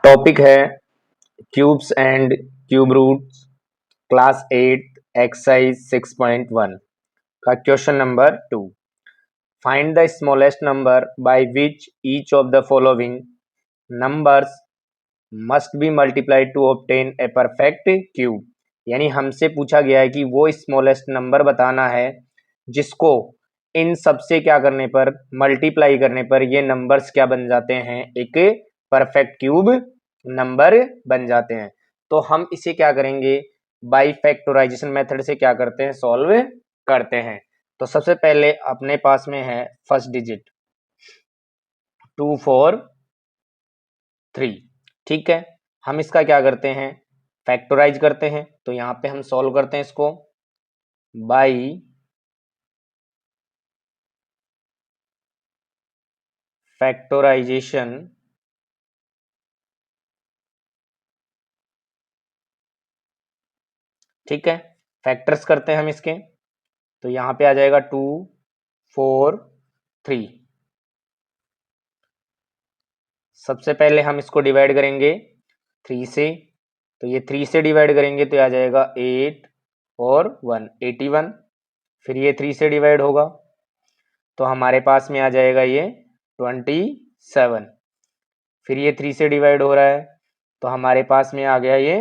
Topic है cubes and cube roots, class 8 exercise 6.1 का question number 2। Find the smallest number by which each of the following numbers must be multiplied to obtain a perfect cube. यानी हमसे पूछा गया है कि वो smallest number बताना है जिसको इन सबसे क्या करने पर, मल्टीप्लाई करने पर ये नंबर्स क्या बन जाते हैं, एक परफेक्ट क्यूब नंबर बन जाते हैं। तो हम इसे क्या करेंगे, बाई फैक्टराइजेशन मेथड से क्या करते हैं, सॉल्व करते हैं। तो सबसे पहले अपने पास में है फर्स्ट डिजिट 2 4 3, ठीक है। हम इसका क्या करते हैं, फैक्टराइज करते हैं। तो यहाँ पे हम सॉल्व करते हैं इसको बाई फैक्टराइजेशन ठीक है। फैक्टर्स करते हैं हम इसके, तो यहाँ पे आ जाएगा 2 4 3। सबसे पहले हम इसको डिवाइड करेंगे 3 से, तो ये 3 से डिवाइड करेंगे तो आ जाएगा 8 और 1 81। फिर ये 3 से डिवाइड होगा तो हमारे पास में आ जाएगा ये 27। फिर ये 3 से डिवाइड हो रहा है तो हमारे पास में आ गया ये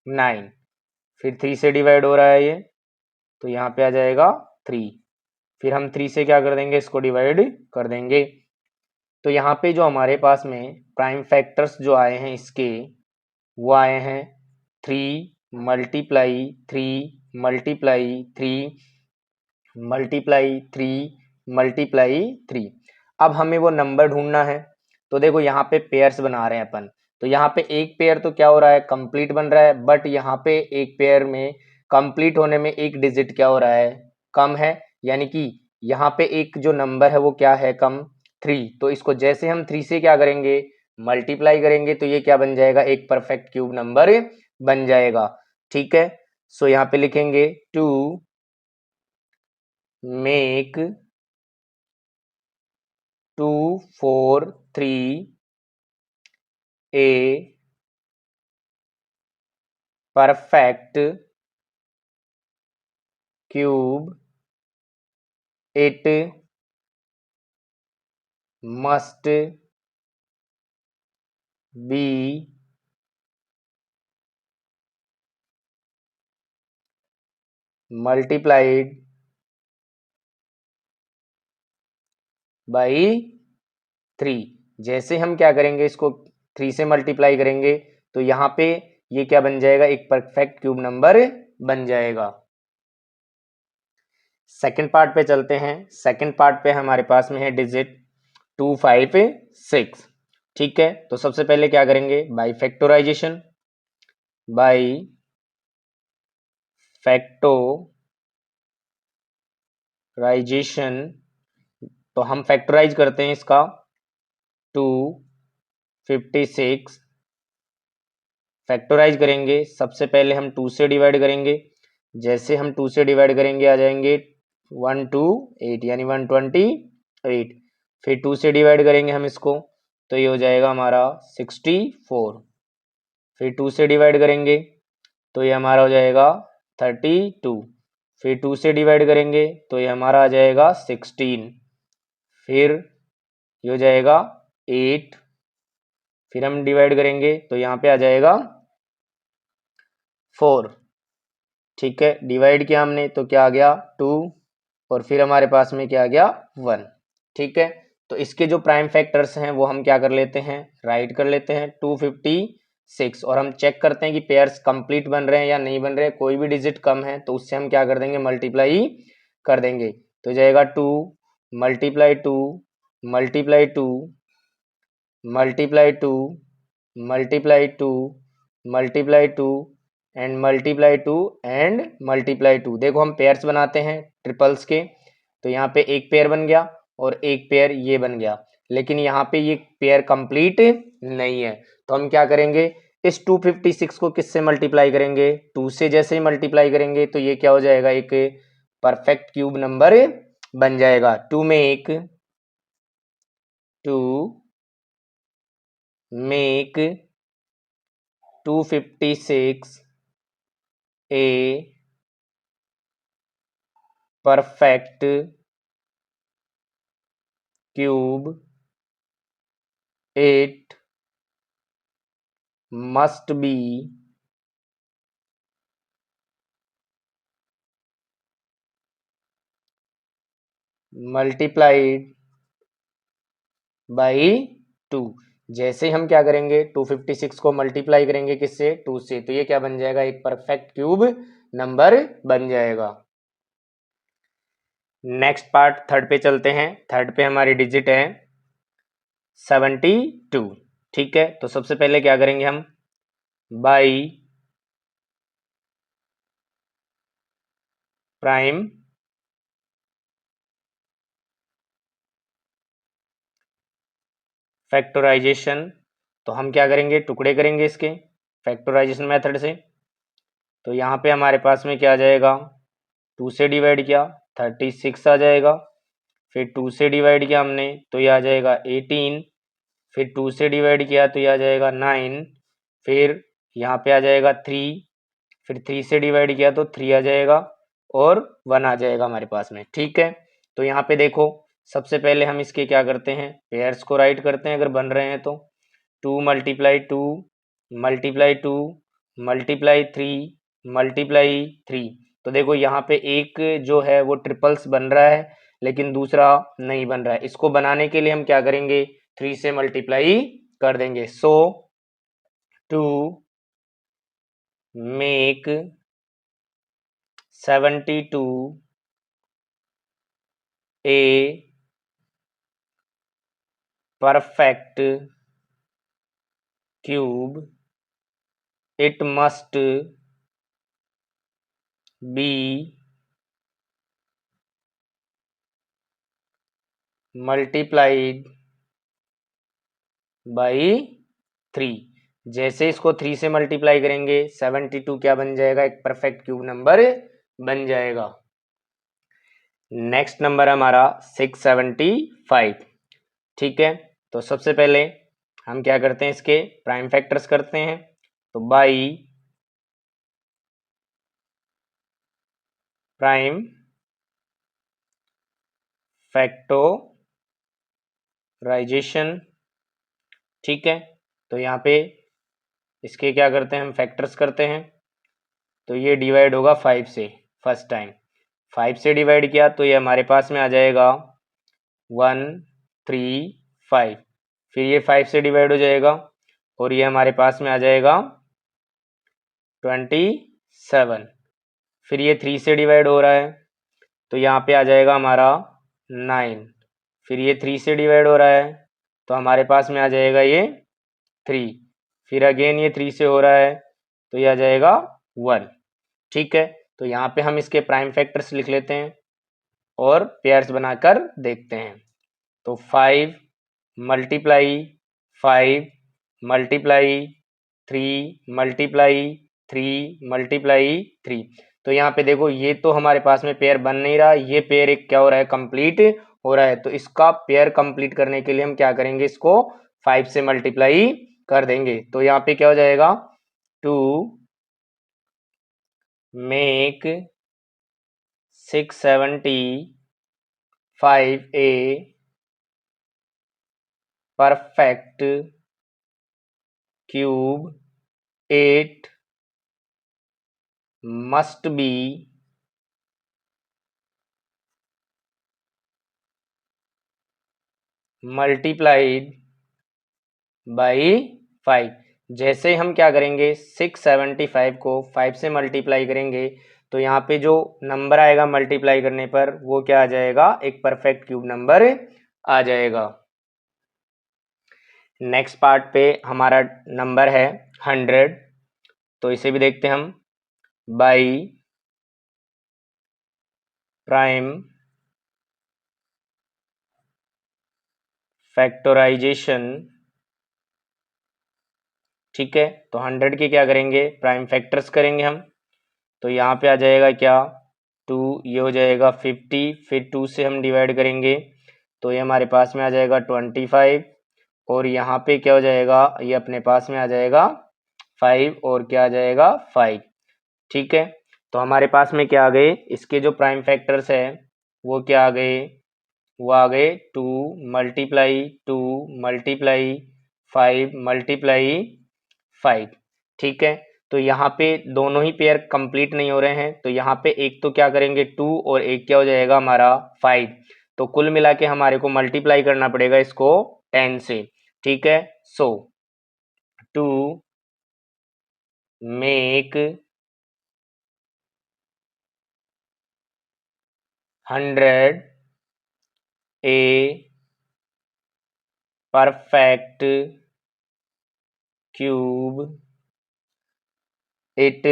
9। फिर 3 से डिवाइड हो रहा है ये, तो यहाँ पे आ जाएगा 3। फिर हम 3 से क्या कर देंगे, इसको डिवाइड कर देंगे। तो यहाँ पे जो हमारे पास में प्राइम फैक्टर्स जो आए हैं इसके, वो आए हैं 3 मल्टीप्लाई 3 मल्टीप्लाई 3 मल्टीप्लाई 3 मल्टीप्लाई 3। अब हमें वो नंबर ढूंढना है। तो देखो यहाँ पे पेयर्स बना रहे हैं अपन, तो यहाँ पे एक पेयर तो क्या हो रहा है, कंप्लीट बन रहा है, बट यहाँ पे एक पेयर में कंप्लीट होने में एक डिजिट क्या हो रहा है, कम है। यानी कि यहाँ पे एक जो नंबर है वो क्या है, कम 3। तो इसको जैसे हम 3 से क्या करेंगे, मल्टीप्लाई करेंगे, तो ये क्या बन जाएगा, एक परफेक्ट क्यूब नंबर बन जाएगा। ठीक है। सो यहाँ पे लिखेंगे 2 make 2 4 3 a perfect cube, it must be multiplied by 3। जैसे हम क्या करेंगे, इसको 3 से मल्टीप्लाई करेंगे तो यहाँ पे ये क्या बन जाएगा, एक परफेक्ट क्यूब नंबर बन जाएगा। सेकंड पार्ट पे चलते हैं। सेकंड पार्ट पे हमारे पास में है डिजिट 2 5 6, ठीक है। तो सबसे पहले क्या करेंगे, बाई फैक्टराइजेशन, बाई फैक्टराइजेशन। तो हम फैक्टराइज करते हैं इसका 256। फैक्टराइज करेंगे, सबसे पहले हम 2 से डिवाइड करेंगे। जैसे हम 2 से डिवाइड करेंगे आ जाएंगे 128, यानी 128। फिर 2 से डिवाइड करेंगे हम इसको, तो ये हो जाएगा हमारा 64। फिर 2 से डिवाइड करेंगे तो ये हमारा हो जाएगा 32। फिर 2 से डिवाइड करेंगे तो ये हमारा आ जाएगा 16। फिर ये हो जाएगा 8। फिर हम डिवाइड करेंगे तो यहाँ पे आ जाएगा 4। ठीक है, डिवाइड किया हमने तो क्या आ गया 2, और फिर हमारे पास में क्या आ गया 1। ठीक है। तो इसके जो प्राइम फैक्टर्स हैं वो हम क्या कर लेते हैं, राइट कर लेते हैं 256। और हम चेक करते हैं कि पेयर्स कंप्लीट बन रहे हैं या नहीं बन रहे हैं। कोई भी डिजिट कम है तो उससे हम क्या कर देंगे, मल्टीप्लाई कर देंगे। तो जाएगा 2 multiply 2 multiply 2 multiply 2 multiply 2 multiply 2 and multiply 2 and multiply 2। देखो हम पेयर्स बनाते हैं ट्रिपल्स के, तो यहाँ पे एक पेयर बन गया और एक पेयर ये बन गया, लेकिन यहाँ पे ये पेयर कंप्लीट नहीं है। तो हम क्या करेंगे, इस 256 को किससे मल्टीप्लाई करेंगे, 2 से। जैसे ही मल्टीप्लाई करेंगे तो ये क्या हो जाएगा, एक परफेक्ट क्यूब नंबर बन जाएगा। 2 में 1 2 make 256 a perfect cube. It must be multiplied by 2। जैसे हम क्या करेंगे 256 को मल्टीप्लाई करेंगे किससे 2 से, तो ये क्या बन जाएगा एक परफेक्ट क्यूब नंबर बन जाएगा। नेक्स्ट पार्ट थर्ड पे चलते हैं। थर्ड पे हमारी डिजिट है 72। ठीक है, तो सबसे पहले क्या करेंगे हम बाई प्राइम फैक्टराइजेशन, तो हम क्या करेंगे टुकड़े करेंगे इसके फैक्टराइजेशन मेथड से। तो यहाँ पे हमारे पास में क्या आ जाएगा 2 से डिवाइड किया 36 आ जाएगा, फिर 2 से डिवाइड किया हमने तो ये आ जाएगा 18, फिर 2 से डिवाइड किया तो ये आ जाएगा 9, फिर यहाँ पे आ जाएगा 3, फिर 3 से डिवाइड किया तो 3 आ जाएगा और 1 आ जाएगा हमारे पास में। ठीक है, तो यहाँ पे देखो सबसे पहले हम इसके क्या करते हैं पेयर्स को राइट करते हैं अगर बन रहे हैं तो 2 मल्टीप्लाई 2 मल्टीप्लाई 2 मल्टीप्लाई 3 मल्टीप्लाई 3। तो देखो यहाँ पे एक जो है वो ट्रिपल्स बन रहा है लेकिन दूसरा नहीं बन रहा है। इसको बनाने के लिए हम क्या करेंगे 3 से मल्टीप्लाई कर देंगे। सो to make 72 a perfect cube, it must be multiplied by 3। जैसे इसको 3 से मल्टीप्लाई करेंगे 72 क्या बन जाएगा एक परफेक्ट क्यूब नंबर बन जाएगा। नेक्स्ट नंबर हमारा 675। ठीक है, तो सबसे पहले हम क्या करते हैं इसके प्राइम फैक्टर्स करते हैं। तो बाई प्राइम फैक्टराइजेशन। ठीक है, तो यहाँ पे इसके क्या करते हैं हम फैक्टर्स करते हैं। तो ये डिवाइड होगा 5 से फर्स्ट टाइम, 5 से डिवाइड किया तो ये हमारे पास में आ जाएगा 1 3 5, फिर ये 5 से डिवाइड हो जाएगा और ये हमारे पास में आ जाएगा 27, फिर ये 3 से डिवाइड हो रहा है तो यहाँ पे आ जाएगा हमारा 9, फिर ये 3 से डिवाइड हो रहा है तो हमारे पास में आ जाएगा ये 3, फिर अगेन ये 3 से हो रहा है तो ये आ जाएगा 1। ठीक है, तो यहाँ पे हम इसके प्राइम फैक्टर्स लिख लेते हैं और पेयर्स बनाकर देखते हैं। तो 5 मल्टीप्लाई 5 मल्टीप्लाई 3 मल्टीप्लाई 3 मल्टीप्लाई 3। तो यहाँ पे देखो ये तो हमारे पास में पेयर बन नहीं रहा, ये पेयर एक क्या हो रहा है कंप्लीट हो रहा है। तो इसका पेयर कंप्लीट करने के लिए हम क्या करेंगे इसको 5 से मल्टीप्लाई कर देंगे। तो यहाँ पे क्या हो जाएगा 2 make 675 a perfect cube, it must be multiplied by 5। जैसे ही हम क्या करेंगे 675 को 5 से मल्टीप्लाई करेंगे तो यहाँ पे जो नंबर आएगा मल्टीप्लाई करने पर वो क्या आ जाएगा एक परफेक्ट क्यूब नंबर आ जाएगा। नेक्स्ट पार्ट पे हमारा नंबर है 100, तो इसे भी देखते हैं हम बाई प्राइम फैक्टराइजेशन। ठीक है, तो 100 के क्या करेंगे प्राइम फैक्टर्स करेंगे हम। तो यहाँ पे आ जाएगा क्या 2, ये हो जाएगा 50, फिर 2 से हम डिवाइड करेंगे तो ये हमारे पास में आ जाएगा 25, और यहाँ पे क्या हो जाएगा, ये अपने पास में आ जाएगा 5 और क्या आ जाएगा 5। ठीक है, तो हमारे पास में क्या आ गए, इसके जो प्राइम फैक्टर्स है वो क्या आ गए, वो आ गए 2 मल्टीप्लाई 2 मल्टीप्लाई 5 मल्टीप्लाई 5। ठीक है, तो यहाँ पे दोनों ही पेयर कंप्लीट नहीं हो रहे हैं, तो यहाँ पे एक तो क्या करेंगे 2 और एक क्या हो जाएगा हमारा 5। तो कुल मिला के हमारे को मल्टीप्लाई करना पड़ेगा इसको 10 से। ठीक है, so to make 100 a perfect cube, it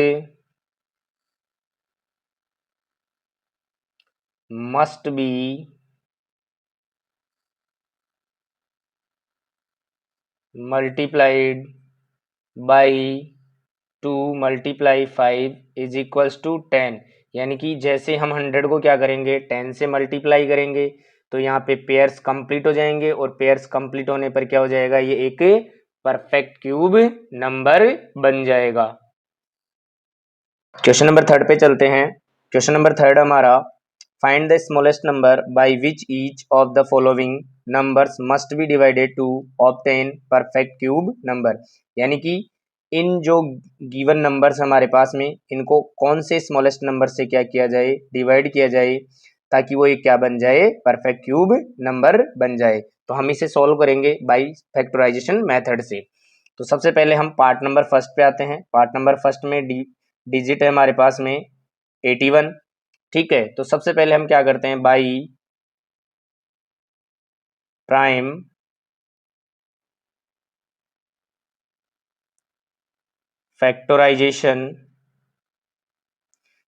must be multiplied by 2 multiply 5 is equals to 10। यानी कि जैसे हम 100 को क्या करेंगे 10 से मल्टीप्लाई करेंगे तो यहाँ पे पेयर्स कंप्लीट हो जाएंगे, और पेयर्स कंप्लीट होने पर क्या हो जाएगा, ये एक परफेक्ट क्यूब नंबर बन जाएगा। क्वेश्चन नंबर 3 पे चलते हैं। क्वेश्चन नंबर 3 हमारा, find the smallest number by which each of the following numbers must be divided to obtain perfect cube number. यानी कि इन जो गिवन नंबर्स हमारे पास में, इनको कौन से स्मॉलेस्ट नंबर से क्या किया जाए, डिवाइड किया जाए, ताकि वो एक क्या बन जाए, परफेक्ट क्यूब नंबर बन जाए। तो हम इसे सॉल्व करेंगे बाय फैक्टराइजेशन मेथड से। तो सबसे पहले हम पार्ट नंबर फर्स्ट पे आते हैं। पार्ट नंबर फर्स्ट में डिजिट है हमारे पास में 81। ठीक है, तो सबसे पहले हम क्या करते हैं, बाई प्राइम फैक्टराइजेशन।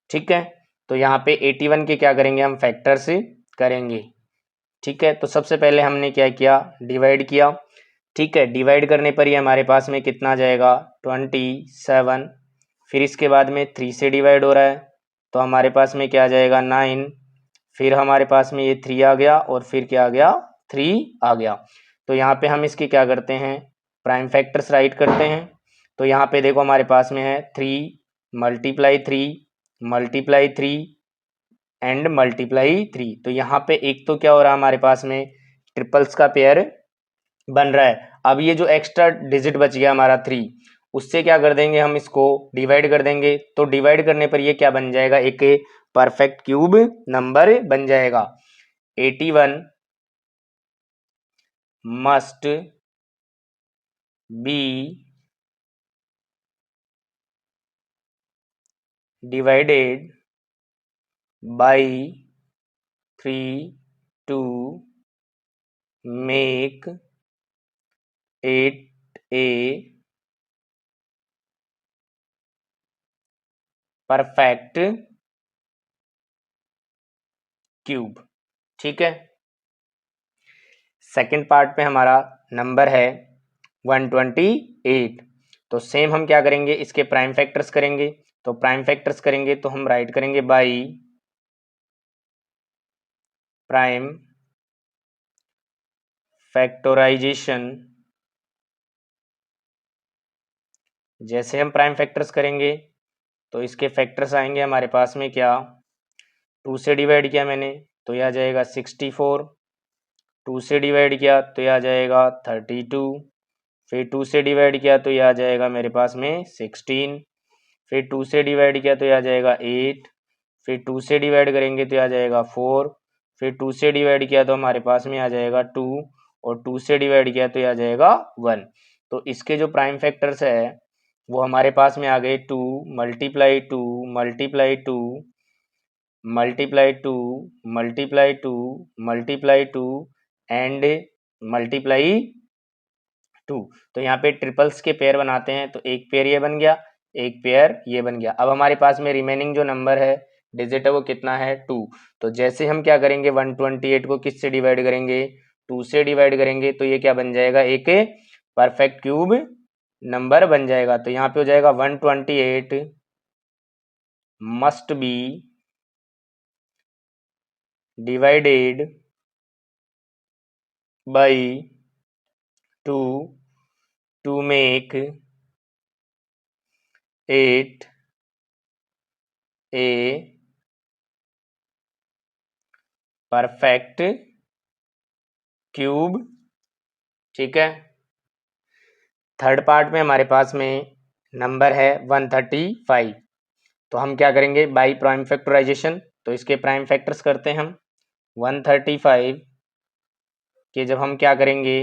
ठीक है, तो यहाँ पे 81 के क्या करेंगे, हम फैक्टर्स करेंगे। ठीक है, तो सबसे पहले हमने क्या किया, डिवाइड किया। ठीक है, डिवाइड करने पर ये हमारे पास में कितना आ जाएगा 27। फिर इसके बाद में 3 से डिवाइड हो रहा है तो हमारे पास में क्या आ जाएगा 9। फिर हमारे पास में ये 3 आ गया और फिर क्या आ गया 3 आ गया। तो यहाँ पे हम इसके क्या करते हैं, प्राइम फैक्टर्स राइट करते हैं। तो यहाँ पे देखो हमारे पास में है 3 मल्टीप्लाई 3 मल्टीप्लाई 3 एंड मल्टीप्लाई 3। तो यहाँ पे एक तो क्या हो रहा है हमारे पास में ट्रिपल्स का पेयर बन रहा है। अब ये जो एक्स्ट्रा डिजिट बच गया हमारा 3, उससे क्या कर देंगे, हम इसको डिवाइड कर देंगे। तो डिवाइड करने पर ये क्या बन जाएगा, एक परफेक्ट क्यूब नंबर बन जाएगा। 81 must be divided by 3 to make it a perfect cube. ठीक है, सेकंड पार्ट पे हमारा नंबर है 128। तो सेम हम क्या करेंगे, इसके प्राइम फैक्टर्स करेंगे। तो प्राइम फैक्टर्स करेंगे तो हम राइट करेंगे बाई प्राइम फैक्टराइजेशन। जैसे हम प्राइम फैक्टर्स करेंगे तो इसके फैक्टर्स आएंगे हमारे पास में क्या, 2 से डिवाइड किया मैंने तो यह आ जाएगा 64। 2 से डिवाइड किया तो यह आ जाएगा 32। फिर 2 से डिवाइड किया तो यह आ जाएगा मेरे पास में 16। फिर 2 से डिवाइड किया तो यह आ जाएगा 8। फिर 2 से डिवाइड करेंगे तो यह आ जाएगा 4। फिर 2 से डिवाइड किया तो हमारे पास में आ जाएगा 2, और 2 से डिवाइड किया तो यह आ जाएगा 1। तो इसके जो प्राइम फैक्टर्स है वो हमारे पास में आ गए 2 multiply 2 multiply 2 multiply 2 multiply 2 multiply 2 and multiply 2। तो यहाँ पे ट्रिपल्स के पेयर बनाते हैं, तो एक पेयर ये बन गया, एक पेयर ये बन गया। अब हमारे पास में रिमेनिंग जो नंबर है डिजिट है वो कितना है 2। तो जैसे हम क्या करेंगे 128 को किससे डिवाइड करेंगे, 2 से डिवाइड करेंगे तो ये क्या बन जाएगा, एक परफेक्ट क्यूब नंबर बन जाएगा। तो यहाँ पे हो जाएगा 128 must be divided by to make 8 a perfect cube. ठीक है, थर्ड पार्ट में हमारे पास में नंबर है 135। तो हम क्या करेंगे बाई प्राइम फैक्टराइजेशन, तो इसके प्राइम फैक्टर्स करते हैं हम। 135 के जब हम क्या करेंगे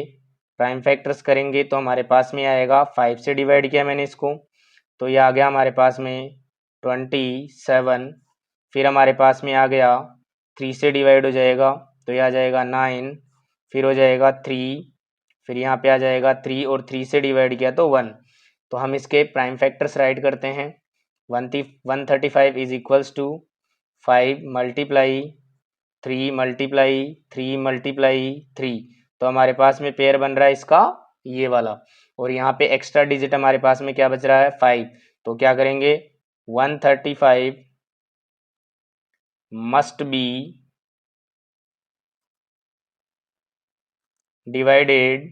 प्राइम फैक्टर्स करेंगे तो हमारे पास में आएगा 5 से डिवाइड किया मैंने इसको, तो ये आ गया हमारे पास में 27। फिर हमारे पास में आ गया 3 से डिवाइड हो जाएगा तो ये आ जाएगा 9, फिर हो जाएगा 3, फिर यहाँ पे आ जाएगा 3 और 3 से डिवाइड किया तो 1। तो हम इसके प्राइम फैक्टर्स राइट करते हैं। 135 is equals to 5 multiply 3 multiply 3 multiply 3, तो हमारे पास में पेयर बन रहा है इसका ये वाला, और यहाँ पे एक्स्ट्रा डिजिट हमारे पास में क्या बच रहा है 5। तो क्या करेंगे 135 must be divided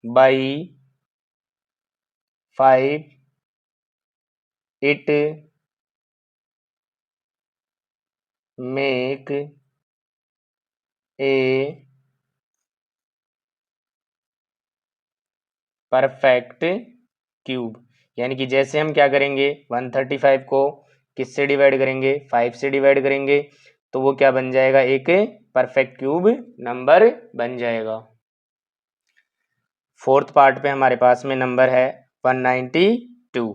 by 5, it make a perfect cube. यानी कि जैसे हम क्या करेंगे 135 को किससे डिवाइड करेंगे 5 से डिवाइड करेंगे तो वो क्या बन जाएगा एक परफेक्ट क्यूब नंबर बन जाएगा। फोर्थ पार्ट पे हमारे पास में नंबर है 192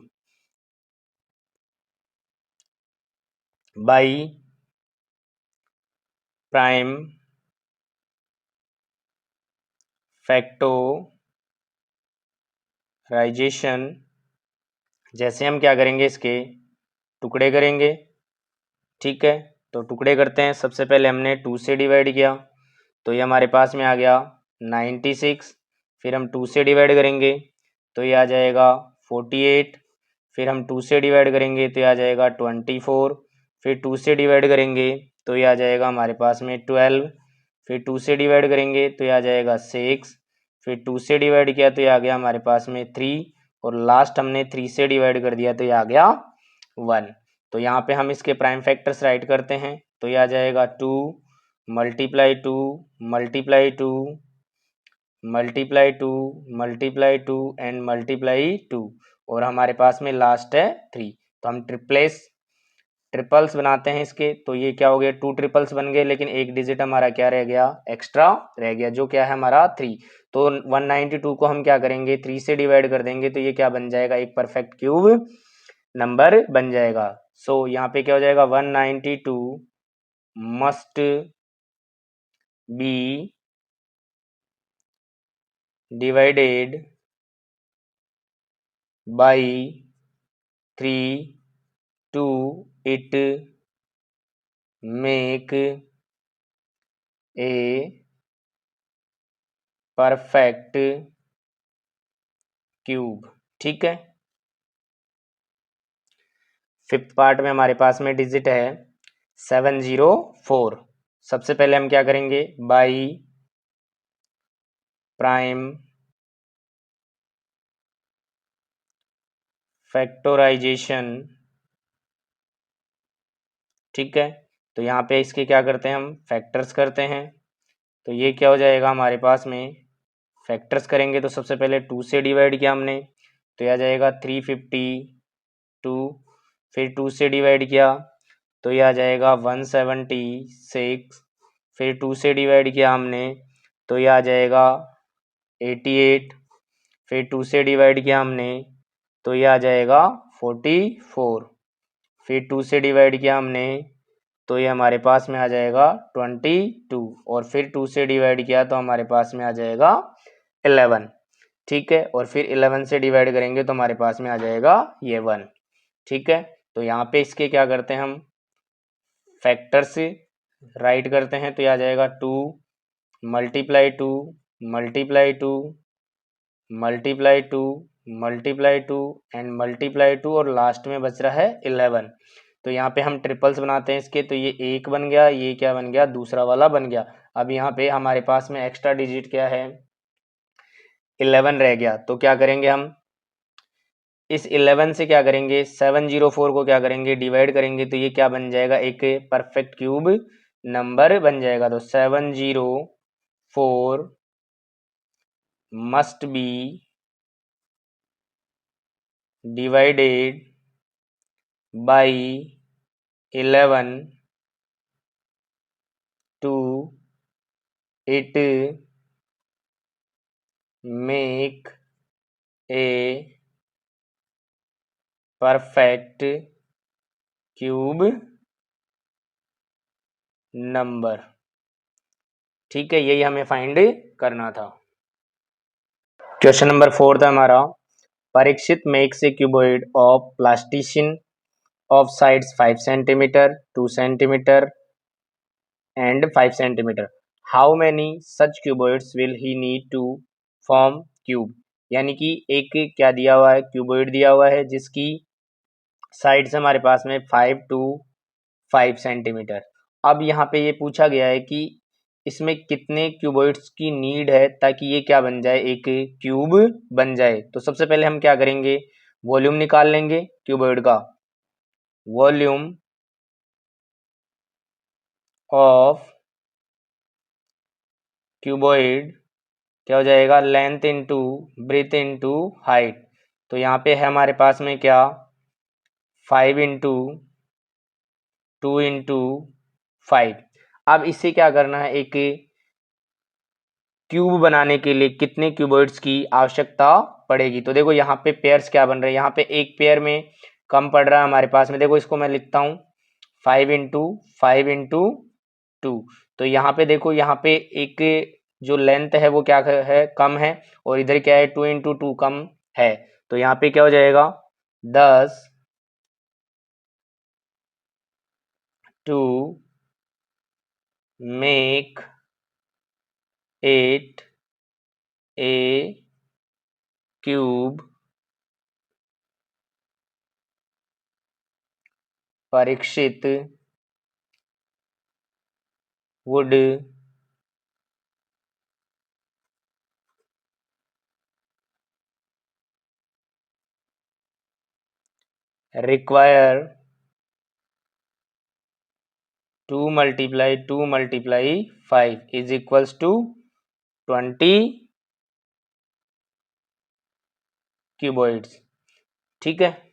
बाई प्राइम फैक्टराइजेशन। जैसे हम क्या करेंगे इसके टुकड़े करेंगे। ठीक है, तो टुकड़े करते हैं। सबसे पहले हमने 2 से डिवाइड किया तो ये हमारे पास में आ गया 96। फिर हम 2 से डिवाइड करेंगे तो ये आ जाएगा 48। फिर हम 2 से डिवाइड करेंगे तो ये आ जाएगा 24। फिर 2 से डिवाइड करेंगे तो ये आ जाएगा हमारे पास में 12। फिर 2 से डिवाइड करेंगे तो ये आ जाएगा 6। फिर 2 से डिवाइड किया तो ये आ गया हमारे पास में 3, और लास्ट हमने 3 से डिवाइड कर दिया तो ये आ गया 1। तो यहाँ पे हम इसके प्राइम फैक्टर्स राइट करते हैं तो ये आ जाएगा 2 multiply 2 multiply 2 multiply 2 multiply 2 and multiply 2, और हमारे पास में लास्ट है 3। तो हम ट्रिपल्स बनाते हैं इसके, तो ये क्या हो गया 2 ट्रिपल्स बन गए, लेकिन एक डिजिट हमारा क्या रह गया एक्स्ट्रा रह गया जो क्या है हमारा 3। तो 192 को हम क्या करेंगे 3 से डिवाइड कर देंगे तो ये क्या बन जाएगा एक परफेक्ट क्यूब नंबर बन जाएगा। सो यहाँ पे क्या हो जाएगा 192 must be divided by 3 to it make a perfect cube. ठीक है, फिफ्थ पार्ट में हमारे पास में डिजिट है 704। सबसे पहले हम क्या करेंगे बाई प्राइम फैक्टराइजेशन। ठीक है, तो यहाँ पे इसके क्या करते हैं हम फैक्टर्स करते हैं, तो ये क्या हो जाएगा हमारे पास में फैक्टर्स करेंगे तो सबसे पहले 2 से डिवाइड किया हमने तो यह आ जाएगा 352। फिर 2 से डिवाइड किया तो यह आ जाएगा 176। फिर 2 से डिवाइड किया हमने तो यह आ जाएगा 88। फिर 2 से डिवाइड किया हमने तो यह आ जाएगा 44। फिर 2 से डिवाइड किया हमने तो ये हमारे पास में आ जाएगा 22, और फिर 2 से डिवाइड किया तो हमारे पास में आ जाएगा 11। ठीक है, और फिर 11 से डिवाइड करेंगे तो हमारे पास में आ जाएगा ये 1। ठीक है, तो यहाँ पे इसके क्या करते हैं हम फैक्टर्स राइट करते हैं तो ये आ जाएगा 2 multiply 2 multiply 2 multiply 2 multiply 2 and multiply 2, और लास्ट में बच रहा है 11। तो यहाँ पे हम ट्रिपल्स बनाते हैं इसके, तो ये एक बन गया, ये क्या बन गया दूसरा वाला बन गया। अब यहाँ पे हमारे पास में एक्स्ट्रा डिजिट क्या है 11 रह गया, तो क्या करेंगे हम इस 11 से क्या करेंगे 704 को क्या करेंगे डिवाइड करेंगे, तो ये क्या बन जाएगा एक परफेक्ट क्यूब नंबर बन जाएगा। तो 704 must be divided by 11 to it make a perfect cube number. ठीक है, यही हमें फाइंड करना था। क्वेश्चन नंबर 4 था हमारा, Parikshit makes a cuboid of plasticine of sides 5 centimeter, 2 centimeter and 5 centimeter. How many such cuboids will he need to form cube? यानी कि एक क्या दिया हुआ है क्यूबॉइड दिया हुआ है जिसकी साइड्स हमारे पास में 5 to 5 सेंटीमीटर। अब यहाँ पे ये पूछा गया है कि इसमें कितने क्यूबॉइड्स की नीड है ताकि ये क्या बन जाए एक क्यूब बन जाए। तो सबसे पहले हम क्या करेंगे वॉल्यूम निकाल लेंगे क्यूबॉइड का। वॉल्यूम ऑफ क्यूबॉइड क्या हो जाएगा length into breadth into height. तो यहाँ पे है हमारे पास में क्या 5 इंटू 2 इंटू 5। अब इससे क्या करना है एक क्यूब बनाने के लिए कितने क्यूबॉइड्स की आवश्यकता पड़ेगी। तो देखो यहाँ पे पेयर्स क्या बन रहे हैं, यहाँ पे एक पेयर में कम पड़ रहा है हमारे पास में। देखो इसको मैं लिखता हूँ 5 इंटू 5 इंटू 2। तो यहाँ पे देखो यहाँ पे एक जो लेंथ है वो क्या है कम है और इधर क्या है 2 इंटू 2 कम है। तो यहाँ पे क्या हो जाएगा 10 to make 8 a cube Parikshit would require 2 × 5 is equals to 20 cuboids. ठीक है,